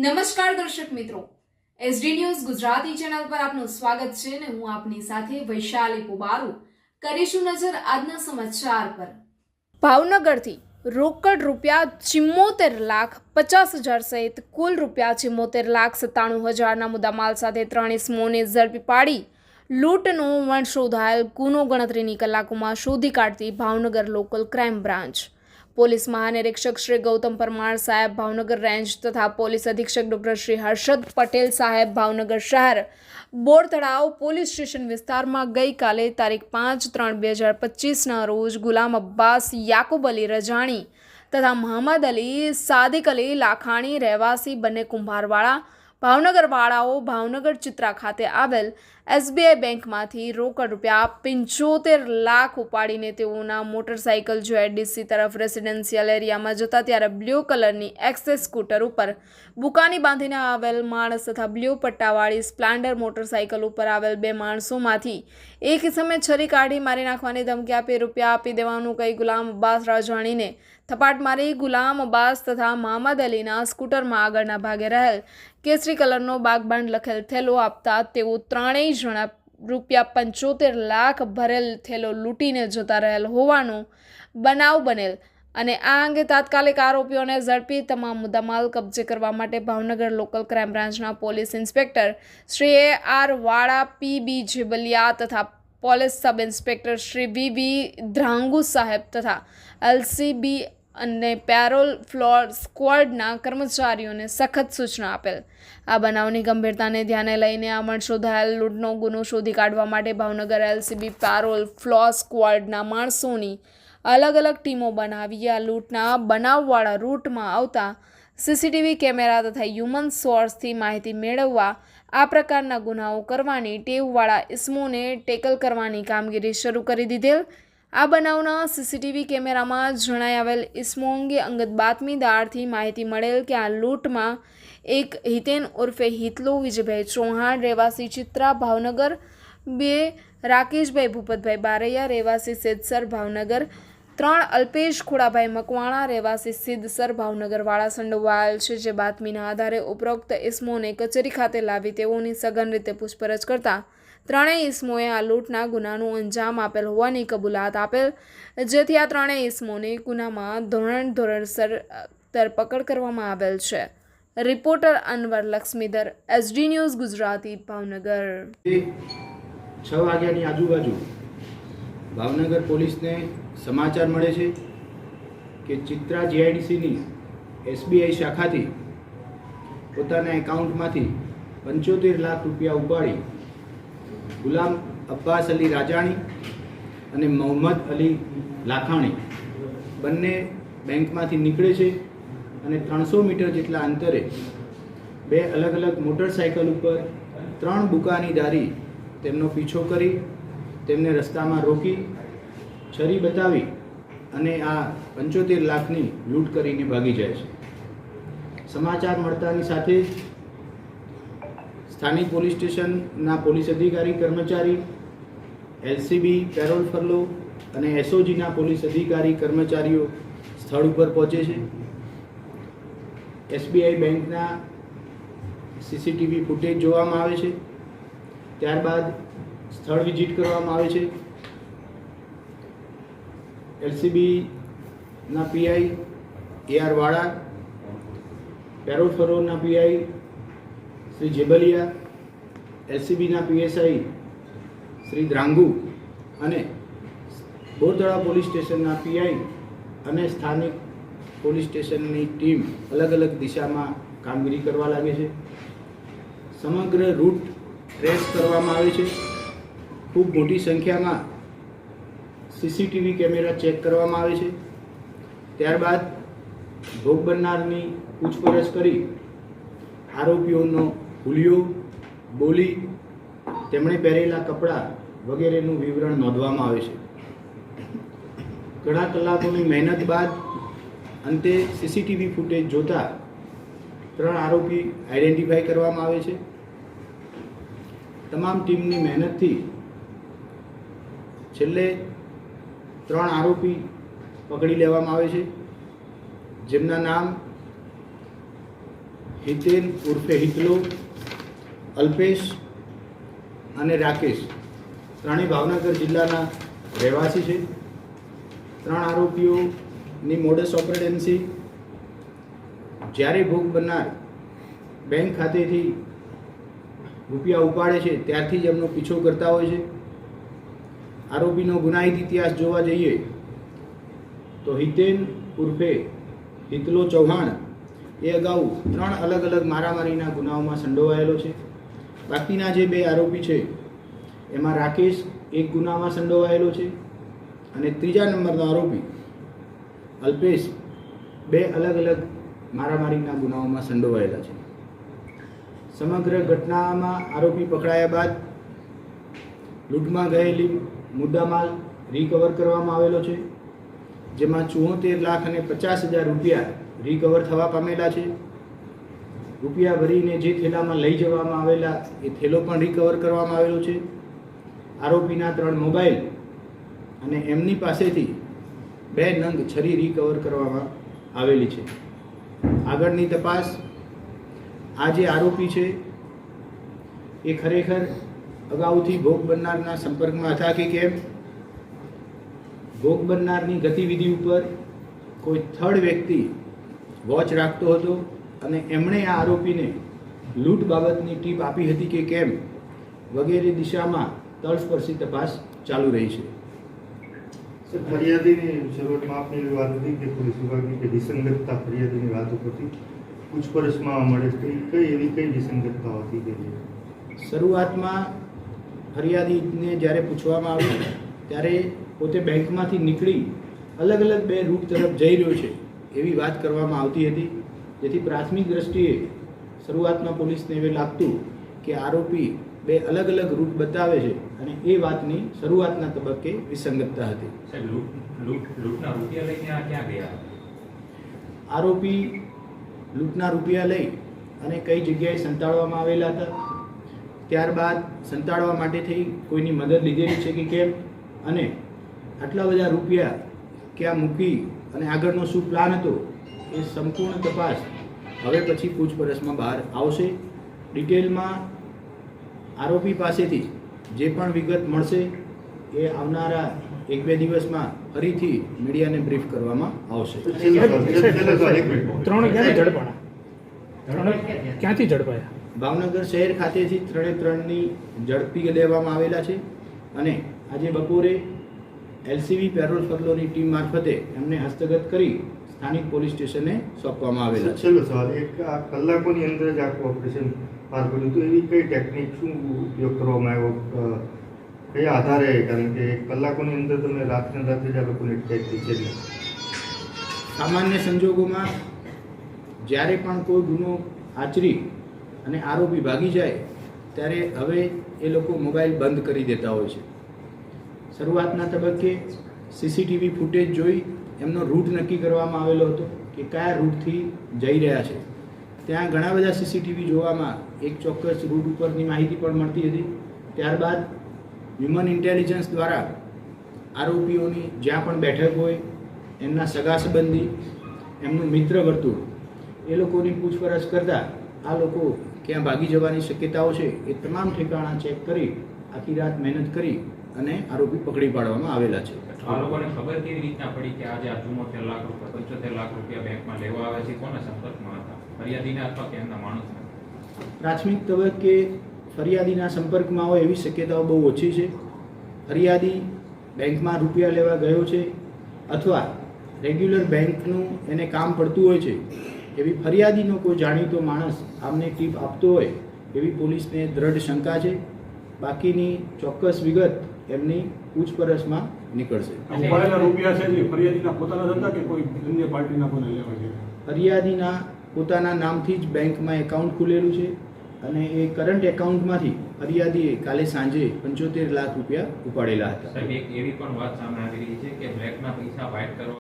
નમસ્કાર દર્શક મિત્રો, એસડી ન્યૂઝ ગુજરાતી ચેનલ પર આપનું સ્વાગત છે ને હું આપની સાથે વૈશાલી પોબારુ કરીશું નજર આજના સમાચાર પર। ભાવનગરથી રોકડ ₹74,50,000 સહિત કુલ ₹74,97,000ના મુદ્દામાલ સાથે 3 ઇસમોને ઝડપી પાડી લૂંટનો વંશોધાયેલ ગુનો ગણતરીની કલાકોમાં શોધી કાઢતી Bhavnagar local crime branch. Police મહાનિરીક્ષક શ્રી ગૌતમ પરમાર સાહેબ ભાવનગર રેન્જ તથા પોલીસ અધિક્ષક ડોક્ટર શ્રી હર્ષદ પટેલ સાહેબ ભાવનગર શહેર બોર તળાવ પોલીસ સ્ટેશન વિસ્તારમાં ગઈકાલે તારીખ 5/3/2025ના રોજ ગુલામ અબ્બાસ યાકુબ અલી રજાણી તથા મોહમ્મદ અલી સાદિક અલી લાખાણી રહેવાસી બંને કુંભારવાળા ભાવનગર વાળાઓ ભાવનગર ચિત્રા ખાતે આવેલ એસબીઆઈ બેંકમાંથી રોકડ ₹75 લાખ ઉપાડીને તેઓના મોટરસાઇકલ જોએડીસી તરફ રેસિડેન્શિયલ એરિયામાં જતા ત્યારે બ્લુ કલરની એક્સેસ સ્કૂટર ઉપર બુકાની બાંધીને આવેલ માણસ તથા બ્લુ પટ્ટાવાળી સ્પ્લેન્ડર મોટરસાઇકલ ઉપર આવેલ 2 માણસોમાંથી એક ઇસમે છરી કાઢી મારી નાખવાની ધમકી આપી રૂપિયા આપી દેવાનું કહી ગુલામ અબ્બાસ રાજાણીને થપાટ મારી ગુલામ અબ્બાસ તથા મોહમ્મદ અલીના સ્કૂટરમાં આગળના ભાગે રહેલ કેસરી કલરનો બાગબાંડ લખેલ થેલો આપતા તેઓ ત્રણેય જણા ₹75 લાખ ભરેલ થેલો લૂંટીને જતા રહેલ હોવાનો બનાવ બનેલ અને આ અંગે તાત્કાલિક આરોપીઓને ઝડપી તમામ મુદ્દામાલ કબજે કરવા માટે ભાવનગર લોકલ ક્રાઇમ બ્રાન્ચના પોલીસ ઇન્સ્પેક્ટર શ્રી AR વાળા PB જેબલિયા તથા police sub inspector Shri VV ધ્રાંગુ સાહેબ તથા LCB અને પેરોલ ફ્લોર સ્ક્વોડના કર્મચારીઓને સખત સૂચના આપેલ। આ બનાવની ગંભીરતાને ધ્યાને લઈને આ શોધાયેલ લૂંટનો ગુનો શોધી કાઢવા માટે ભાવનગર LCB પેરોલ ફ્લોર સ્ક્વોડના માણસોની અલગ અલગ ટીમો બનાવી આ લૂંટના બનાવવાળા રૂટમાં આવતા CCTV કેમેરા તથા હ્યુમન સોર્સથી માહિતી મેળવવા આ પ્રકારના ગુનાઓ કરવાની ટેવવાળા ઇસમોને ટેકલ કરવાની કામગીરી શરૂ કરી દીધેલ। આ બનાવના CCTV કેમેરામાં જણાઈ આવેલ ઇસમો અંગે અંગત બાતમીદારથી માહિતી મળેલ કે આ લૂંટમાં એક હિતેન ઉર્ફે હિતલો વિજયભાઈ ચૌહાણ રહેવાસી ચિત્રા ભાવનગર, 2 રાકેશભાઈ ભૂપતભાઈ બારૈયા રહેવાસી સિદ્ધસર ભાવનગર, 3 અલ્પેશ ખોડાભાઈ મકવાણા રહેવાસી સિદ્ધસર ભાવનગર વાળા સંડોવાયેલ છે। જે બાતમીના આધારે ઉપરોક્ત ઇસમોને કચેરી ખાતે લાવી તેઓની સઘન રીતે પૂછપરછ કરતા ત્રણેય ઇસમોએ આ લૂંટના ગુનાનું અંજામ આપેલ હોવાની કબૂલાત આપેલ, જેથી આ ત્રણેય ઇસમોને ગુનામાં ધોરણસર ધરપકડ કરવામાં આવેલ છે। Reporter Anwar Laxmidhar, SD news Gujarati, Bhavnagar. 6 વાગ્યાની આજુબાજુ ભાવનગર પોલીસને સમાચાર મળે છે કે ચિત્રા GIDCની SBI શાખાથી પોતાના એકાઉન્ટમાંથી 75 લાખ રૂપિયા ઉપાડી ગુલામ અબ્બાસ અલી રાજાણી અને મોહમ્મદ અલી લાખાણી બંને બેંકમાંથી નીકળે છે અને 300 મીટર જેટલા અંતરે 2 અલગ અલગ મોટરસાઇકલ ઉપર 3 બુકાનીદારી તેમનો પીછો કરી તેમને રસ્તામાં રોકી છરી બતાવી અને આ 75 લાખની લૂંટ કરીને ભાગી જાય છે। સમાચાર મળતાની સાથે જ સ્થાનિક પોલીસ સ્ટેશનના પોલીસ અધિકારી કર્મચારી, LCB પેરોલ ફરલો અને SOGના પોલીસ અધિકારી કર્મચારીઓ સ્થળ ઉપર પહોંચે છે। SBI બેંકના CCTV ફૂટેજ જોવામાં આવે છે, ત્યારબાદ સ્થળ વિઝિટ કરવામાં આવે છે। LCBના PI AR વાળા, પેરોલ ફરોના PI શ્રી જેબલિયા, LCBના PSI શ્રી ધ્રાંગુ અને બોરતળાવ પોલીસ સ્ટેશનના PI અને સ્થાનિક પોલીસ સ્ટેશનની ટીમ અલગ અલગ દિશામાં કામગીરી કરવા લાગે છે। સમગ્ર રૂટ ટ્રેસ કરવામાં આવે છે। ખૂબ મોટી સંખ્યામાં CCTV કેમેરા ચેક કરવામાં આવે છે। ત્યારબાદ ભોગ બનનારની પૂછપરછ કરી આરોપીઓનો હુલિયો, બોલી, તેમણે પહેરેલા કપડાં વગેરેનું વિવરણ નોંધવામાં આવે છે। ઘણા કલાકોની મહેનત બાદ અંતે CCTV ફૂટેજ જોતા 3 આરોપી આઈડેન્ટિફાઈ કરવામાં આવે છે। તમામ ટીમની મહેનતથી છેલ્લે 3 આરોપી પકડી લેવામાં આવે છે, જેમના નામ હિતેન ઉર્ફે હિતલો, અલ્પેશ અને રાકેશ ત્રણેય ભાવનગર જિલ્લાના રહેવાસી છે. ત્રણ આરોપીઓની મોડસ ઓપરેન્સી જ્યારે ભોગ બનનાર બેંક ખાતેથી રૂપિયા ઉપાડે છે ત્યારથી જ એમનો પીછો કરતા હોય છે. આરોપીનો ગુનાહિત ઇતિહાસ જોવા જઈએ તો હિતેન ઉર્ફે હિતલો ચૌહાણ એ અગાઉ 3 અલગ અલગ મારામારીના ગુનાઓમાં સંડોવાયેલો છે. બાકીના જે 2 આરોપી છે એમાં રાકેશ એક ગુનામાં સંડોવાયેલો છે અને ત્રીજા નંબરનો આરોપી અલ્પેશ 2 અલગ અલગ મારામારીના ગુનાઓમાં સંડોવાયેલા છે. સમગ્ર ઘટનામાં આરોપી પકડાયા બાદ લૂંટમાં ગયેલી મુદ્દામાલ રિકવર કરવામાં આવેલો છે, જેમાં 74,50,000 રૂપિયા રિકવર થવા પામેલા છે. રૂપિયા ભરીને જે થેલામાં લઈ જવામાં આવેલા એ થેલો પણ રિકવર કરવામાં આવેલો છે. આરોપીના 3 મોબાઈલ અને એમની પાસેથી 2 નંગ છરી રિકવર કરવામાં આવેલી છે. આગળની તપાસ આ જે આરોપી છે એ ખરેખર અગાઉથી ભોગ બનનારના સંપર્કમાં હતા કે કેમ, ભોગ બનનારની ગતિવિધિ ઉપર કોઈ થર્ડ વ્યક્તિ વોચ રાખતો હતો અને એમણે આ આરોપીને લૂંટ બાબતની ટીપ આપી હતી કે કેમ વગેરે દિશામાં તળસ્પર્શી તપાસ ચાલુ રહી છે. સર, ફરિયાદીની શરૂઆતમાં આપની એવી વાત હતી કે પોલીસ વિભાગની કે વિસંગતતા ફરિયાદીની વાત ઉપરથી પૂછપરછમાં મળે કઈ વિસંગતતા હતી કે શરૂઆતમાં ફરિયાદીને જ્યારે પૂછવામાં આવ્યું ત્યારે પોતે બેંકમાંથી નીકળી અલગ અલગ 2 રૂટ તરફ જઈ રહ્યો છે એવી વાત કરવામાં આવતી હતી, જેથી પ્રાથમિક દ્રષ્ટિએ શરૂઆતમાં પોલીસને એવું લાગતું કે આરોપી 2 અલગ અલગ રૂટ બતાવે છે અને એ વાતની શરૂઆતના તબક્કે વિસંગતતા હતી. લૂંટના રૂપિયા લઈને આ ક્યાં ગયા? આરોપી લૂંટના રૂપિયા લઈ અને કઈ જગ્યાએ સંતાડવામાં આવેલા હતા, ત્યારબાદ સંતાડવા માટે થઈ કોઈની મદદ લીધેલી છે કે કેમ અને આટલા બધા રૂપિયા ક્યાં મૂકી અને આગળનો શું પ્લાન હતો એ સંપૂર્ણ તપાસ હવે પછી પૂછપરછમાં બહાર આવશે. ડિટેલમાં આરોપી પાસેથી જે પણ વિગત મળશે એ આવનારા 1-2 દિવસમાં ફરીથી મીડિયાને બ્રીફ કરવામાં આવશે. ક્યાંથી ઝડપાયા? ભાવનગર શહેર ખાતેથી 3-3ની ઝડપી લેવામાં આવેલા છે અને આજે બપોરે એલસીબી પેટ્રોલ પગલોની ટીમ મારફતે એમને હસ્તગત કરી સ્થાનિક પોલીસ સ્ટેશને સોંપવામાં આવેલા છે. છેલ્લો સવાલ, એક આ કલાકોની અંદર જ આખું ઓપરેશન પાર પડ્યું તો એવી કઈ ટેકનિક શું ઉપયોગ કરવામાં આવ્યો, કયા આધારે? કારણ કે કલાકોની અંદર તમે રાત્રે જ આ લોકોને ટેકનિક છે. સામાન્ય સંજોગોમાં જ્યારે પણ કોઈ ગુનો આચરી અને આરોપી ભાગી જાય ત્યારે હવે એ લોકો મોબાઈલ બંધ કરી દેતા હોય છે. શરૂઆતના તબક્કે સીસીટીવી ફૂટેજ જોઈ એમનો રૂટ નક્કી કરવામાં આવેલો હતો કે કયા રૂટથી જઈ રહ્યા છે. ત્યાં ઘણા બધા સીસીટીવી જોવામાં એક ચોક્કસ રૂટ ઉપરની માહિતી પણ મળતી હતી. ત્યારબાદ હ્યુમન ઇન્ટેલિજન્સ દ્વારા આરોપીઓની જ્યાં પણ બેઠક હોય, એમના સગા સંબંધી, એમનું મિત્ર વર્તુળ, એ લોકોની પૂછપરછ કરતાં આ લોકો ક્યાં ભાગી જવાની શક્યતાઓ છે એ તમામ ઠેકાણા ચેક કરી આખી રાત મહેનત કરી અને આરોપી પકડી પાડવામાં આવેલા છે. આ લોકોને ખબર કેવી રીતના પડી કે આજે આ 74 લાખ રૂપિયા 75 લાખ રૂપિયા બેંકમાં લેવા આવે છે? કોના સંપર્કમાં હતા? ફરિયાદીને અથવા કે એમના માણસને? પ્રાથમિક તબક્કે ફરિયાદીના સંપર્કમાં હોય એવી શક્યતાઓ બહુ ઓછી છે. ફરિયાદી બેંકમાં રૂપિયા લેવા ગયો છે અથવા રેગ્યુલર બેંકનું એને કામ પડતું હોય છે એવી ફરિયાદીનો કોઈ જાણીતો માણસ આમને ટીપ આપતો હોય એવી પોલીસને દ્રઢ શંકા છે. બાકીની ચોક્કસ વિગત એમની પૂછપરછમાં નીકળશે. રૂપિયા છે ફરિયાદીના પોતાના હતા કે કોઈ અન્ય પાર્ટીના કોને લેવા છે? ફરિયાદીના પોતાના નામથી જ બેંકમાં એકાઉન્ટ ખુલેલું છે અને એ કરંટ એકાઉન્ટમાંથી ફરિયાદીએ કાલે સાંજે 75 લાખ રૂપિયા ઉપાડેલા હતા. સાહેબ, એક એવી પણ વાત સામે આવી રહી છે કે બ્લેકના પૈસા વ્હાઇટ કરવા